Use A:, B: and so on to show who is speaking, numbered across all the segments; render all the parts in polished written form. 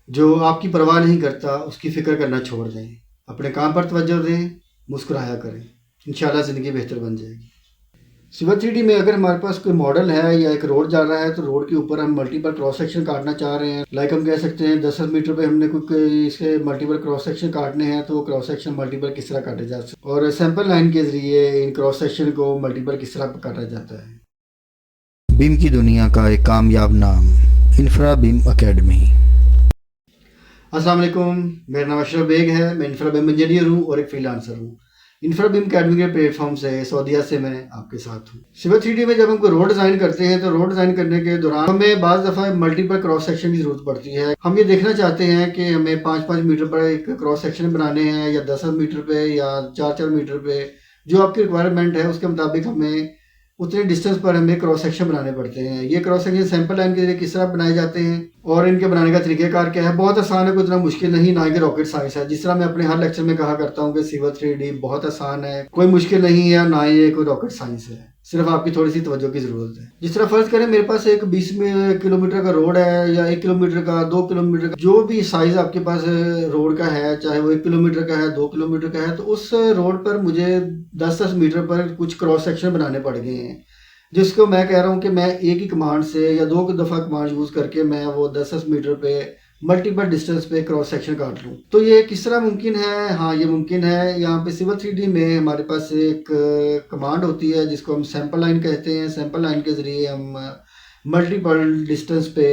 A: जो आपकी परवाह नहीं करता उसकी फ़िक्र करना छोड़ दें, अपने काम पर तवज्जो दें, मुस्कुराया करें, इंशाल्लाह ज़िंदगी बेहतर बन जाएगी। सिवा 3D में अगर हमारे पास कोई मॉडल है या एक रोड जा रहा है तो रोड के ऊपर हम मल्टीपल क्रॉस सेक्शन काटना चाह रहे हैं, लाइक हम कह सकते हैं 10 मीटर पे हमने कोई इसके मल्टीपल क्रॉस सेक्शन काटने हैं तो क्रॉस सेक्शन मल्टीपल किस तरह काटे जा सकते और सैंपल लाइन के ज़रिए इन क्रॉस सेक्शन को मल्टीपल किस तरह काटा जाता है।
B: बीम की दुनिया का एक कामयाब नाम, इंफ्रा बीम एकेडमी।
A: अस्सलाम वालेकुम, मेरा नाम अशरफ बेग है। मैं इंफ्रा बीम इंजीनियर हूँ और एक फ्रीलांसर हूँ। इंफ्रा बीम अकेडमी के प्लेटफॉर्म से सऊदीया से मैं आपके साथ हूँ। सिविल 3D में जब हम कोई रोड डिज़ाइन करते हैं तो रोड डिज़ाइन करने के दौरान हमें बाज़ दफ़ा मल्टीपल क्रॉस सेक्शन की ज़रूरत पड़ती है। हम ये देखना चाहते हैं कि हमें 5-5 मीटर पर एक क्रॉस सेक्शन बनाने हैं या 10 मीटर पे या 4-4 मीटर पे, जो आपकी रिक्वायरमेंट है उसके मुताबिक हमें उतने डिस्टेंस पर हमें क्रॉस सेक्शन बनाने पड़ते हैं। ये क्रॉस सेक्शन सैंपल लाइन के जरिए किस तरह बनाए जाते हैं और इनके बनाने का तरीक़ेकार क्या है, बहुत आसान है, कोई इतना मुश्किल नहीं, ना कि रॉकेट साइंस है। जिस तरह मैं अपने हर लेक्चर में कहा करता हूँ कि सिविल 3D बहुत आसान है, कोई मुश्किल नहीं है, ना ये कोई रॉकेट साइंस है, सिर्फ आपकी थोड़ी सी तवज्जो की ज़रूरत है। जिस तरह फ़र्ज़ करें मेरे पास एक 20 किलोमीटर का रोड है या 1 किलोमीटर का, 2 किलोमीटर का, जो भी साइज़ आपके पास रोड का है, चाहे वो 1 किलोमीटर का है, 2 किलोमीटर का है, तो उस रोड पर मुझे 10-10 मीटर पर कुछ क्रॉस सेक्शन बनाने पड़ गए हैं, जिसको मैं कह रहा हूँ कि मैं एक ही कमांड से या 2 दफ़ा कमांड यूज़ करके मैं वो 10-10 मीटर पे मल्टीपल डिस्टेंस पे क्रॉस सेक्शन काट लूँ। तो ये किस तरह मुमकिन है? हाँ, ये मुमकिन है। यहाँ पे सिविल 3D में हमारे पास एक कमांड होती है जिसको हम सैंपल लाइन कहते हैं। सैंपल लाइन के ज़रिए हम मल्टीपल डिस्टेंस पे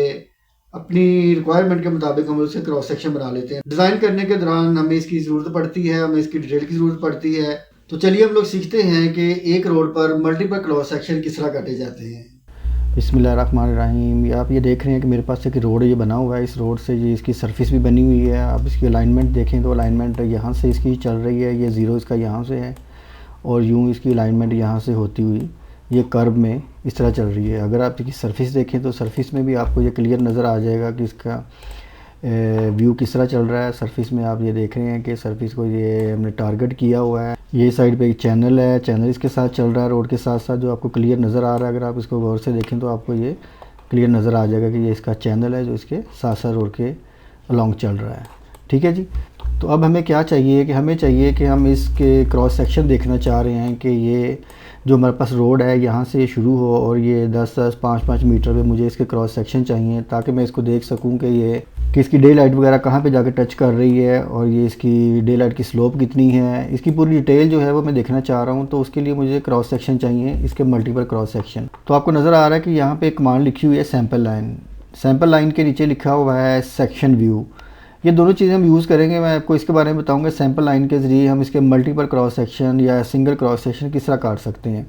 A: अपनी रिक्वायरमेंट के मुताबिक हम उससे क्रॉस सेक्शन बना लेते हैं। डिज़ाइन करने के दौरान हमें इसकी ज़रूरत पड़ती है, हमें इसकी डिटेल की ज़रूरत पड़ती है। तो चलिए हम लोग सीखते हैं कि एक रोड पर मल्टीपल क्रॉस सेक्शन किस तरह काटे जाते हैं।
B: बिस्मिल्लाहिर्रहमानिर्रहीम। आप ये देख रहे हैं कि मेरे पास एक रोड ये बना हुआ है। इस रोड से ये इसकी सरफेस भी बनी हुई है। आप इसकी अलाइनमेंट देखें तो अलाइनमेंट यहाँ से इसकी चल रही है, ये ज़ीरो इसका यहाँ से है और यूँ इसकी अलाइनमेंट यहाँ से होती हुई ये कर्व में इस तरह चल रही है। अगर आप इसकी सरफेस देखें तो सरफेस में भी आपको ये क्लियर नज़र आ जाएगा कि इसका व्यू किस तरह चल रहा है। सरफेस में आप ये देख रहे हैं कि सरफेस को ये हमने टारगेट किया हुआ है। ये साइड पे एक चैनल है, चैनल इसके साथ चल रहा है रोड के साथ साथ, जो आपको क्लियर नज़र आ रहा है। अगर आप इसको गौर से देखें तो आपको ये क्लियर नज़र आ जाएगा कि ये इसका चैनल है जो इसके साथ साथ रोड के अलॉन्ग चल रहा है। ठीक है जी। तो अब हमें क्या चाहिए कि हमें चाहिए कि हम इसके क्रॉस सेक्शन देखना चाह रहे हैं कि ये जो हमारे पास रोड है यहाँ से शुरू हो और ये 10-10, 5-5 मीटर पे मुझे इसके क्रॉस सेक्शन चाहिए, ताकि मैं इसको देख सकूँ कि ये कि इसकी डे लाइट वगैरह कहाँ पे जाके टच कर रही है और ये इसकी डे लाइट की स्लोप कितनी है, इसकी पूरी डिटेल जो है वो मैं देखना चाह रहा हूँ। तो उसके लिए मुझे क्रॉस सेक्शन चाहिए, इसके मल्टीपल क्रॉस सेक्शन। तो आपको नज़र आ रहा है कि यहाँ पे एक कमांड लिखी हुई है सैंपल लाइन। सैंपल लाइन के नीचे लिखा हुआ है सेक्शन व्यू। ये दोनों चीज़ें हम यूज़ करेंगे। मैं आपको इसके बारे में बताऊँगा सैंपल लाइन के ज़रिए हम इसके मल्टीपल क्रॉस सेक्शन या सिंगल क्रॉस सेक्शन किस तरह काट सकते हैं।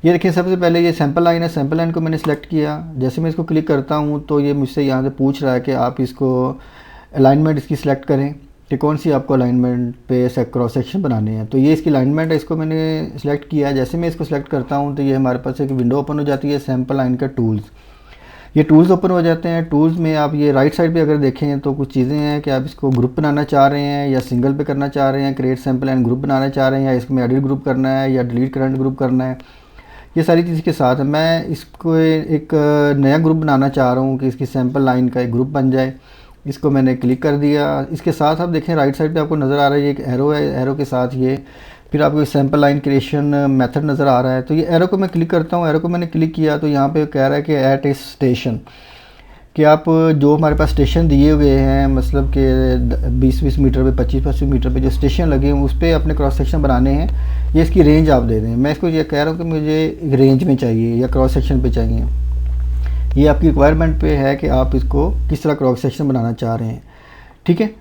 B: ये देखिए, सबसे पहले ये सैंपल लाइन है। सैंपल लाइन को मैंने सेलेक्ट किया। जैसे मैं इसको क्लिक करता हूँ तो ये मुझसे यहाँ से पूछ रहा है कि आप इसको अलाइनमेंट इसकी सिलेक्ट करें कि कौन सी आपको अलाइनमेंट पे क्रॉस सेक्शन बनाने हैं। तो ये इसकी अलाइनमेंट है, इसको मैंने सेलेक्ट किया। जैसे मैं इसको सेलेक्ट करता हूँ तो ये हमारे पास एक विंडो ओपन हो जाती है सैंपल लाइन का टूल्स। ये टूल्स ओपन हो जाते हैं। टूल्स में आप ये राइट साइड पे अगर देखें तो कुछ चीज़ें हैं कि आप इसको ग्रुप बनाना चाह रहे हैं या सिंगल पे करना चाह रहे हैं, क्रिएट सैंपल एंड ग्रुप बनाना चाह रहे हैं, या इसमें एडिट ग्रुप करना है या डिलीट करंट ग्रुप करना है। ये सारी चीज़ के साथ मैं इसको एक नया ग्रुप बनाना चाह रहा हूँ कि इसकी सैंपल लाइन का एक ग्रुप बन जाए। इसको मैंने क्लिक कर दिया। इसके साथ आप देखें राइट साइड पे आपको नज़र आ रहा है ये एक एरो है। एरो के साथ ये फिर आपको सैंपल लाइन क्रिएशन मेथड नज़र आ रहा है। तो ये एरो को मैं क्लिक करता हूँ। एरो को मैंने क्लिक किया तो यहाँ पे कह रहा है कि एट ए स्टेशन, कि आप जो हमारे पास स्टेशन दिए हुए हैं, मतलब कि 20-20 मीटर पे, 25-25 मीटर पे जो स्टेशन लगे हैं उस पर अपने क्रॉस सेक्शन बनाने हैं। ये इसकी रेंज आप दे दें। मैं इसको ये कह रहा हूँ कि मुझे एक रेंज में चाहिए या क्रॉस सेक्शन पे चाहिए। ये आपकी रिक्वायरमेंट पे है कि आप इसको किस तरह क्रॉस सेक्शन बनाना चाह रहे हैं। ठीक है,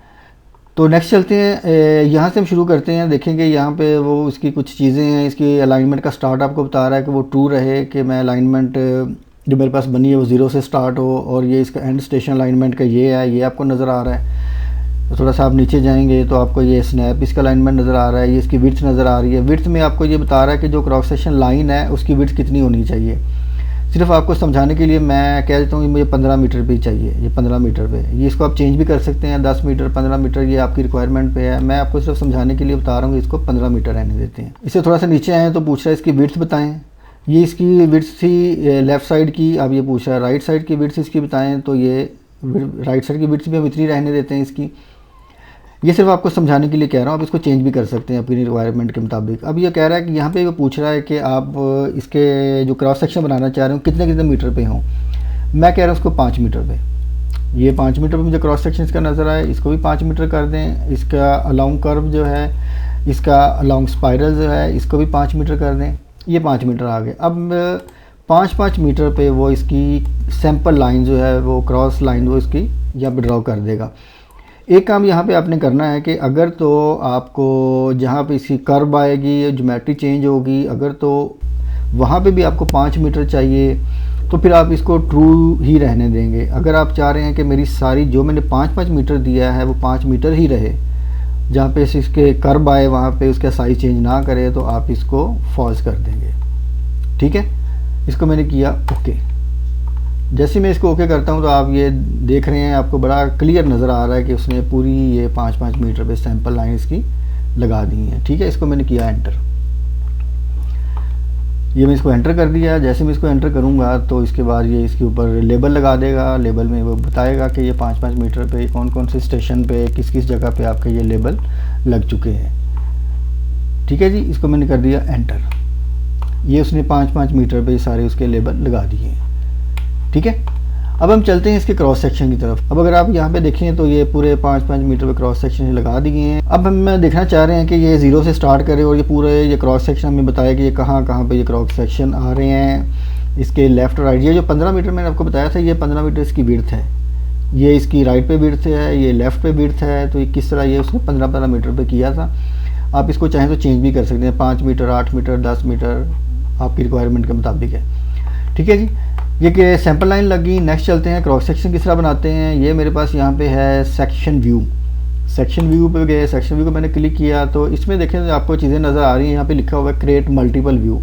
B: तो नेक्स्ट चलते हैं। यहाँ से हम शुरू करते हैं। देखेंगे यहाँ पे वो इसकी कुछ चीज़ें हैं। इसकी अलाइनमेंट का स्टार्ट आपको बता रहा है कि वो ट्रू रहे, कि मैं अलाइनमेंट जो मेरे पास बनी है वो ज़ीरो से स्टार्ट हो, और ये इसका एंड स्टेशन अलाइनमेंट का ये है, ये आपको नज़र आ रहा है। तो थोड़ा सा आप नीचे जाएंगे तो आपको ये स्नैप इसका अलाइनमेंट नज़र आ रहा है। ये इसकी विड्थ नज़र आ रही है। विड्थ में आपको ये बता रहा है कि जो क्रॉस सेक्शन लाइन है उसकी विड्थ कितनी होनी चाहिए। सिर्फ आपको समझाने के लिए मैं कह देता हूँ कि मुझे 15 मीटर पे ही चाहिए। ये 15 मीटर पे, ये इसको आप चेंज भी कर सकते हैं, 10 मीटर, 15 मीटर, ये आपकी रिक्वायरमेंट पे है। मैं आपको सिर्फ समझाने के लिए बता रहा हूँ कि इसको 15 मीटर रहने देते हैं। इससे थोड़ा सा नीचे आए तो पूछ रहा है इसकी विड्थ बताएं। ये इसकी विड्थ थी लेफ़्ट साइड की, अब ये पूछ रहा है राइट साइड की विड्थ इसकी बताएं। तो ये राइट साइड की विड्थ भी हम इतनी रहने देते हैं इसकी। ये सिर्फ आपको समझाने के लिए कह रहा हूँ, आप इसको चेंज भी कर सकते हैं अपनी रिक्वायरमेंट के मुताबिक। अब ये कह रहा है कि यहाँ पे वो पूछ रहा है कि आप इसके जो क्रॉस सेक्शन बनाना चाह रहे हो कितने कितने मीटर पे हों। मैं कह रहा हूँ उसको 5 मीटर पे। ये 5 मीटर पे मुझे क्रॉस सेक्शन इसका नज़र आए, इसको भी 5 मीटर कर दें। इसका अलोंग कर्व जो है, इसका अलोंग स्पाइरल जो है, इसको भी 5 मीटर कर दें। ये 5 मीटर आ गए। अब 5-5 मीटर पे वो इसकी सैंपल लाइन जो है, वो क्रॉस लाइन वो इसकी यहाँ पे ड्रॉ कर देगा। एक काम यहाँ पे आपने करना है कि अगर तो आपको जहाँ पे इसकी कर्व आएगी, ज्योमेट्री चेंज होगी, अगर तो वहाँ पे भी आपको 5 मीटर चाहिए तो फिर आप इसको ट्रू ही रहने देंगे। अगर आप चाह रहे हैं कि मेरी सारी जो मैंने 5-5 मीटर दिया है वो 5 मीटर ही रहे, जहाँ पे इसके कर्व आए वहाँ पे उसका साइज़ चेंज ना करे, तो आप इसको फॉल्स कर देंगे। ठीक है, इसको मैंने किया ओके। जैसे मैं इसको ओके करता हूँ तो आप ये देख रहे हैं, आपको बड़ा क्लियर नज़र आ रहा है कि उसने पूरी ये 5-5 मीटर पे सैंपल लाइन इसकी लगा दी है। ठीक है, इसको मैंने किया एंटर। ये मैं इसको एंटर कर दिया। जैसे मैं इसको एंटर करूँगा तो इसके बाद ये इसके ऊपर लेबल लगा देगा। लेबल में वो बताएगा कि ये 5-5 मीटर पे कौन कौन से स्टेशन पे किस किस जगह पे आपके ये लेबल लग चुके हैं। ठीक है जी, इसको मैंने कर दिया एंटर। ये उसने 5-5 मीटर पे सारे उसके लेबल लगा दिए हैं। ठीक है, अब हम चलते हैं इसके क्रॉस सेक्शन की तरफ। अब अगर आप यहाँ पे देखें तो ये पूरे 5-5 मीटर पे क्रॉस सेक्शन लगा दिए हैं। अब हम देखना चाह रहे हैं कि ये 0 से स्टार्ट करे और ये पूरे ये क्रॉस सेक्शन हमें बताया कि ये कहाँ कहाँ पे ये क्रॉस सेक्शन आ रहे हैं, इसके लेफ़्ट राइट। ये जो 15 मीटर मैंने आपको बताया था, ये 15 मीटर इसकी विड्थ है, ये इसकी राइट पे विड्थ है, ये लेफ़्ट पे विड्थ है। तो ये किस तरह ये उसने 15-15 मीटर पर किया था। आप इसको चाहें तो चेंज भी कर सकते हैं, 5 मीटर, 8 मीटर, 10 मीटर, आपकी रिक्वायरमेंट के मुताबिक है। ठीक है जी, ये कि सैंपल लाइन लगी। नेक्स्ट चलते हैं क्रॉस सेक्शन किस तरह बनाते हैं। ये मेरे पास यहाँ पे है सेक्शन व्यू। सेक्शन व्यू पे गए, सेक्शन व्यू को मैंने क्लिक किया तो इसमें देखें तो आपको चीज़ें नज़र आ रही हैं। यहाँ पे लिखा हुआ है क्रिएट मल्टीपल व्यू।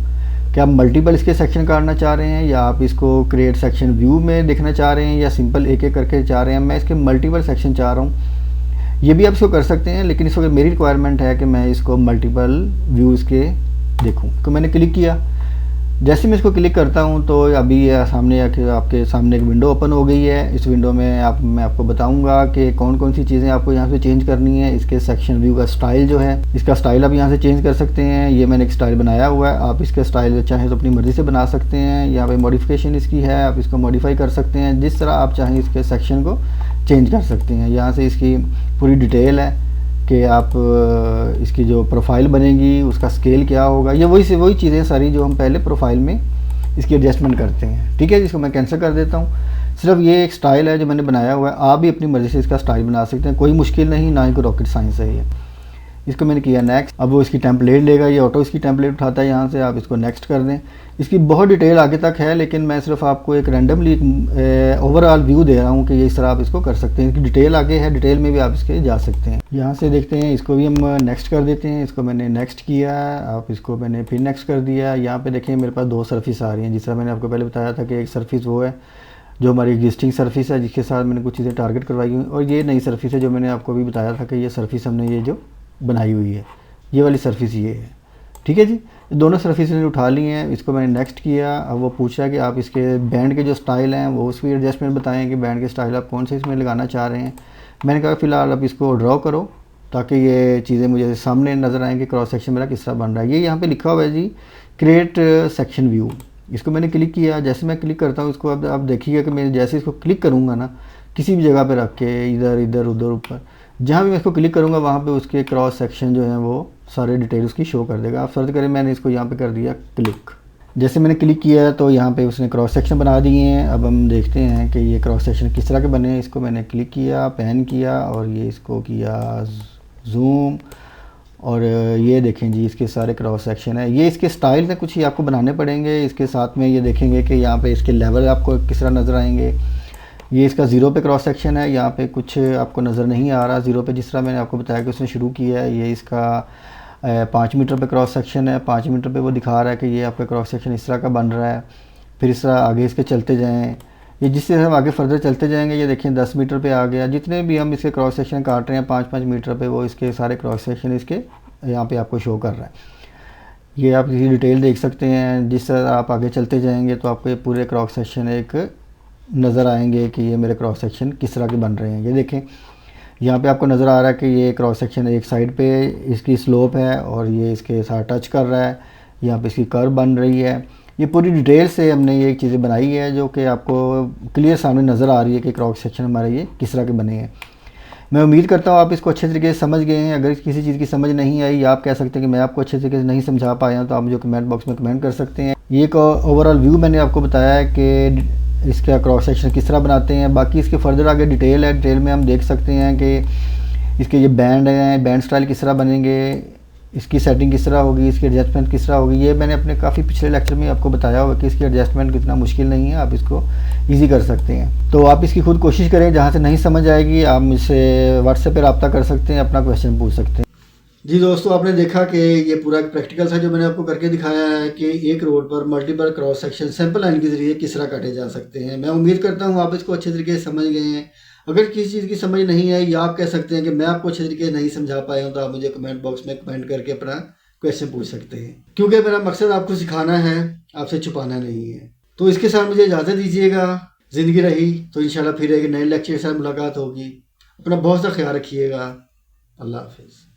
B: क्या आप मल्टीपल इसके सेक्शन काटना चाह रहे हैं, या आप इसको क्रिएट सेक्शन व्यू में देखना चाह रहे हैं, या सिंपल एक एक करके चाह रहे हैं। मैं इसके मल्टीपल सेक्शन चाह रहा हूँ। ये भी आप इसको कर सकते हैं, लेकिन इस वक्त मेरी रिक्वायरमेंट है कि मैं इसको मल्टीपल व्यू इसके देखूँ। तो मैंने क्लिक किया। जैसे मैं इसको क्लिक करता हूं तो अभी ये सामने आपके सामने एक विंडो ओपन हो गई है। इस विंडो में मैं आपको बताऊंगा कि कौन कौन सी चीज़ें आपको यहां से चेंज करनी है। इसके सेक्शन व्यू का स्टाइल जो है, इसका स्टाइल आप यहां से चेंज कर सकते हैं। ये मैंने एक स्टाइल बनाया हुआ है, आप इसका स्टाइल चाहें तो अपनी मर्ज़ी से बना सकते हैं। यहाँ पर मॉडिफिकेशन इसकी है, आप इसको मॉडिफाई कर सकते हैं जिस तरह आप चाहें। इसके सेक्शन को चेंज कर सकते हैं। यहाँ से इसकी पूरी डिटेल है कि आप इसकी जो प्रोफाइल बनेगी उसका स्केल क्या होगा। ये वही चीज़ें सारी जो हम पहले प्रोफाइल में इसकी एडजस्टमेंट करते हैं। ठीक है, जिसको मैं कैंसिल कर देता हूँ। सिर्फ ये एक स्टाइल है जो मैंने बनाया हुआ है, आप भी अपनी मर्ज़ी से इसका स्टाइल बना सकते हैं। कोई मुश्किल नहीं, ना ही कोई रॉकेट साइंस है ये। इसको मैंने किया नेक्स्ट। अब वो इसकी टेम्पलेट लेगा, ये ऑटो इसकी टेम्पलेट उठाता है यहाँ से। आप इसको नेक्स्ट कर दें। इसकी बहुत डिटेल आगे तक है, लेकिन मैं सिर्फ आपको एक रैंडमली ओवरऑल व्यू दे रहा हूँ कि ये इस तरह आप इसको कर सकते हैं। इसकी डिटेल आगे है, डिटेल में भी आप इसके जा सकते हैं। यहाँ से देखते हैं, इसको भी हम नेक्स्ट कर देते हैं। इसको मैंने नेक्स्ट किया, आप इसको मैंने फिर नेक्स्ट कर दिया। यहाँ पे देखें मेरे पास 2 सर्फिस आ रही हैं। जिस तरह मैंने आपको पहले बताया था कि एक सर्फिस वो है जो हमारी एग्जिस्टिंग सर्फिस है, जिसके साथ मैंने कुछ चीज़ें टारगेट करवाई हुई, और ये नई सर्फिस है जो मैंने आपको अभी बताया था कि ये सर्फिस हमने ये जो बनाई हुई है, ये वाली सर्फिस ये है। ठीक है जी, दोनों सर्फिस ने उठा ली हैं। इसको मैंने नेक्स्ट किया। अब वो पूछ रहा है कि आप इसके बैंड के जो स्टाइल हैं वो उसकी एडजस्टमेंट बताएं कि बैंड के स्टाइल आप कौन से इसमें लगाना चाह रहे हैं। मैंने कहा फ़िलहाल आप इसको ड्रॉ करो ताकि ये चीज़ें मुझे सामने नज़र आएँ कि क्रॉस सेक्शन मेरा किस तरह बन रहा है। ये यहाँ पे लिखा हुआ है जी क्रिएट सेक्शन व्यू। इसको मैंने क्लिक किया। जैसे मैं क्लिक करता हूँ इसको, अब आप देखिएगा कि मैं जैसे इसको क्लिक करूँगा ना, किसी भी जगह पर रख के इधर इधर उधर ऊपर जहाँ भी मैं इसको क्लिक करूँगा वहाँ पे उसके क्रॉस सेक्शन जो हैं वो सारे डिटेल उसकी शो कर देगा। आप सर्च करें, मैंने इसको यहाँ पे कर दिया क्लिक। जैसे मैंने क्लिक किया तो यहाँ पे उसने क्रॉस सेक्शन बना दिए हैं। अब हम देखते हैं कि ये क्रॉस सेक्शन किस तरह के बने हैं। इसको मैंने क्लिक किया, पैन किया और ये इसको किया जूम, और ये देखें जी इसके सारे क्रॉस सेक्शन है। ये इसके स्टाइल में कुछ ही आपको बनाने पड़ेंगे। इसके साथ में ये देखेंगे कि यहाँ पे इसके लेवल आपको किस तरह नज़र आएंगे। ये इसका 0 पे क्रॉस सेक्शन है, यहाँ पे कुछ आपको नज़र नहीं आ रहा 0 पे, जिस तरह मैंने आपको बताया कि उसने शुरू किया है। ये इसका 5 मीटर पे क्रॉस सेक्शन है। 5 मीटर पे वो दिखा रहा है कि ये आपका क्रॉस सेक्शन इस तरह का बन रहा है। फिर इस तरह आगे इसके चलते जाएँ, ये जिस तरह हम आगे फर्दर चलते जाएंगे ये देखें 10 मीटर पे आ गया। जितने भी हम इसके क्रॉस सेक्शन काट रहे हैं 5-5 मीटर पे, वो इसके सारे क्रॉस सेक्शन इसके यहाँ पे आपको शो कर रहा है। ये आप इसकी डिटेल देख सकते हैं। जिस तरह आप आगे चलते जाएंगे तो आपको ये पूरे क्रॉस सेक्शन एक नज़र आएंगे कि ये मेरे क्रॉस सेक्शन किस तरह के बन रहे हैं। ये देखें, यहाँ पे आपको नज़र आ रहा है कि ये क्रॉस सेक्शन एक साइड पे इसकी स्लोप है और ये इसके साथ टच कर रहा है, यहाँ पे इसकी कर्व बन रही है। ये पूरी डिटेल से हमने ये चीज़ें बनाई है जो कि आपको क्लियर सामने नज़र आ रही है कि क्रॉस सेक्शन हमारे ये किस तरह के बने हैं। मैं उम्मीद करता हूँ आप इसको अच्छे तरीके से समझ गए हैं। अगर किसी चीज़ की समझ नहीं आई या आप कह सकते हैं कि मैं आपको अच्छे तरीके से नहीं समझा पाया, तो आप मुझे कमेंट बॉक्स में कमेंट कर सकते हैं। ये एक ओवरऑल व्यू मैंने आपको बताया है कि इसका क्रॉस सेक्शन किस तरह बनाते हैं। बाकी इसके फर्दर आगे डिटेल है, डिटेल में हम देख सकते हैं कि इसके ये बैंड हैं, बैंड स्टाइल किस तरह बनेंगे, इसकी सेटिंग किस तरह होगी, इसकी एडजस्टमेंट किस तरह होगी। ये मैंने अपने काफ़ी पिछले लेक्चर में आपको बताया होगा कि इसकी एडजस्टमेंट कितना मुश्किल नहीं है, आप इसको इजी कर सकते हैं। तो आप इसकी खुद कोशिश करें, जहाँ से नहीं समझ आएगी आप मुझसे व्हाट्सएप पे रब्ता कर सकते हैं, अपना क्वेश्चन पूछ सकते हैं।
A: जी दोस्तों, आपने देखा कि ये पूरा प्रैक्टिकल था जो मैंने आपको करके दिखाया है कि एक रोड पर multiple cross section sample line के जरिए किस तरह काटे जा सकते हैं। मैं उम्मीद करता हूँ आप इसको अच्छे तरीके से समझ गए हैं। अगर किसी चीज़ की समझ नहीं आई या आप कह सकते हैं कि मैं आपको अच्छे तरीके से नहीं समझा पाया हूँ, तो आप मुझे कमेंट बॉक्स में कमेंट करके अपना क्वेश्चन पूछ सकते हैं, क्योंकि मेरा मकसद आपको सिखाना है, आपसे छुपाना नहीं है। तो इसके साथ मुझे इजाज़त दीजिएगा। ज़िंदगी रही तो इंशाल्लाह फिर एक नए लेक्चर के साथ मुलाकात होगी। अपना बहुत सा ख्याल रखिएगा। अल्लाह हाफिज़।